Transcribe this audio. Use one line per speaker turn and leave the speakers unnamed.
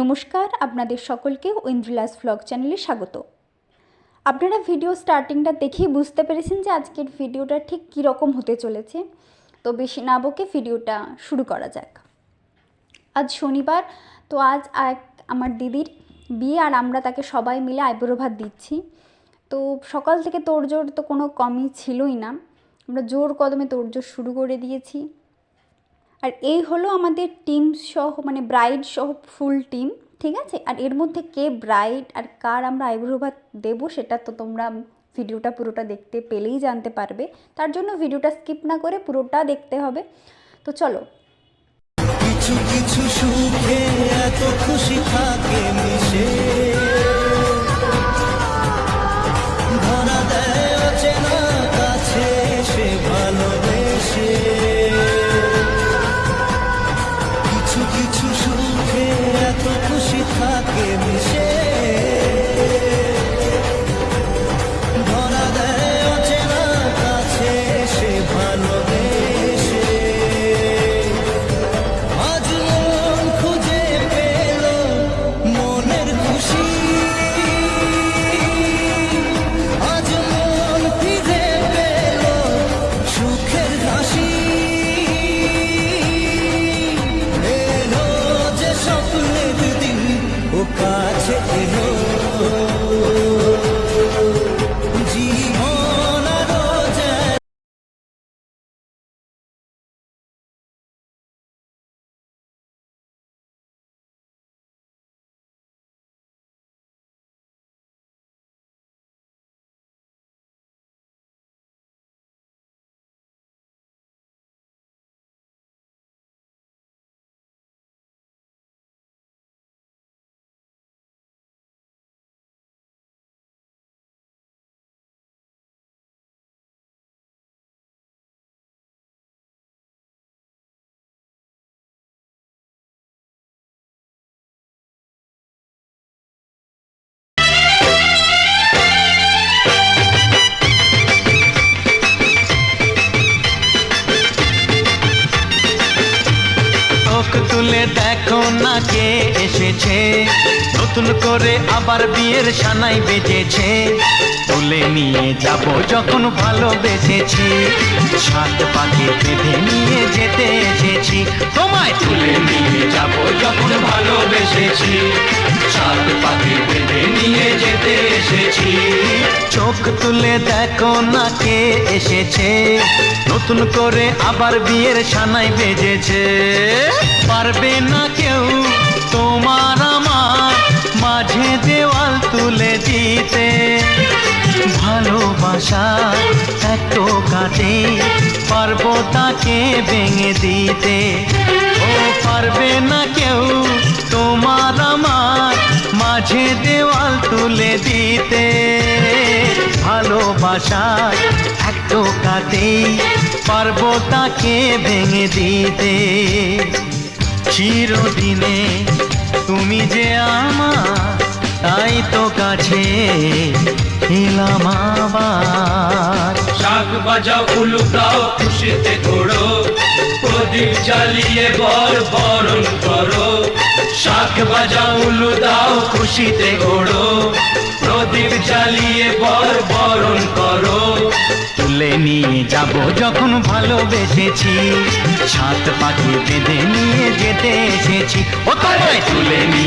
নমস্কার, আপনাদের সকলকে ঐন্দ্রিলাস ভ্লগ চ্যানেলে স্বাগত। আপনারা ভিডিও স্টার্টিংটা দেখেই বুঝতে পেরেছেন যে আজকের ভিডিওটা ঠিক কী রকম হতে চলেছে। তো বেশি না বকে ভিডিওটা শুরু করা যাক। আজ শনিবার, তো আজ আমার দিদির বিয়ে আর আমরা তাকে সবাই মিলে আইবুড়ো ভাত দিচ্ছি। তো সকাল থেকে তোড়জোড় তো কোনো কমই ছিলই না, আমরা জোর কদমে তোড়জোড় শুরু করে দিয়েছি। আর এই হলো আমাদের টিম সহ, মানে ব্রাইড সহ ফুল টিম, ঠিক আছে। আর এর মধ্যে কে ব্রাইড আর কার আমরা আইবুড়ো ভাত দেবো সেটা তো তোমরা ভিডিওটা পুরোটা দেখতে পেলেই জানতে পারবে। তার জন্য ভিডিওটা স্কিপ না করে পুরোটা দেখতে হবে। তো চলো।
কিছু কিছু সুখে এত খুশি থাকে মিশে, ধরা দেয় অচেনা কাছে সে ভালোবেসে। কিছু কিছু সুখে এত খুশি থাকে মিশে, ধরা দেয় অচেনা কাছে সে ভালোবেসে। আজ মন খুঁজে পেল মনের খুশি, আজ মন ফিরে পেল সুখের হাসি। এলো যে স্বপ্নের দিন ও কাছে এলো, জীবন আরো যেন
চোখ তুলে দেখো না কে এসেছে, নতুন করে আবার বিয়ের সানাই বেজেছে। তুলে নিয়ে যাব যখন ভালোবেসেছি, সাত পাকে বেঁধে নিয়ে যেতে এসেছি। তোমায় তুলে নিয়ে যাব যখন ভালোবেসেছি, সাত পাকে বেঁধে নিয়ে যেতে এসেছি। চোখ তুলে দেখো না কে এসেছে, নতুন করে আবার বিয়ের সানাই বেজেছে। পারবে না কেউ তোমার আমার মাঝে দেওয়াল তুলে দিতে, ভালোবাসা এত কাটে পারবো তাকে ভেঙে দিতে। ও পারবে না কেউ তোমার আমার মাঝে দেওয়াল তুলে দিতে, ভালোবাসা এত কাটে পারবো তাকে ভেঙে দিতে। চিরদিনে তুমি যে আমার, তাই তো কাছে এলাম আবার।
শাক বাজাও উলু দাও খুশিতে ঘোড়ো, প্রদীপ জ্বালিয়ে বরণ করো। শাক বাজাও উলু দাও খুশিতে ঘোড়ো, প্রদীপ জ্বালিয়ে বরণ করো।
তুলে নিয়ে যাব যখন ভালোবেসেছি, সাত পাখি বেঁধে নিয়ে যেতে এসেছি। ও তোমায় তুলে নিয়ে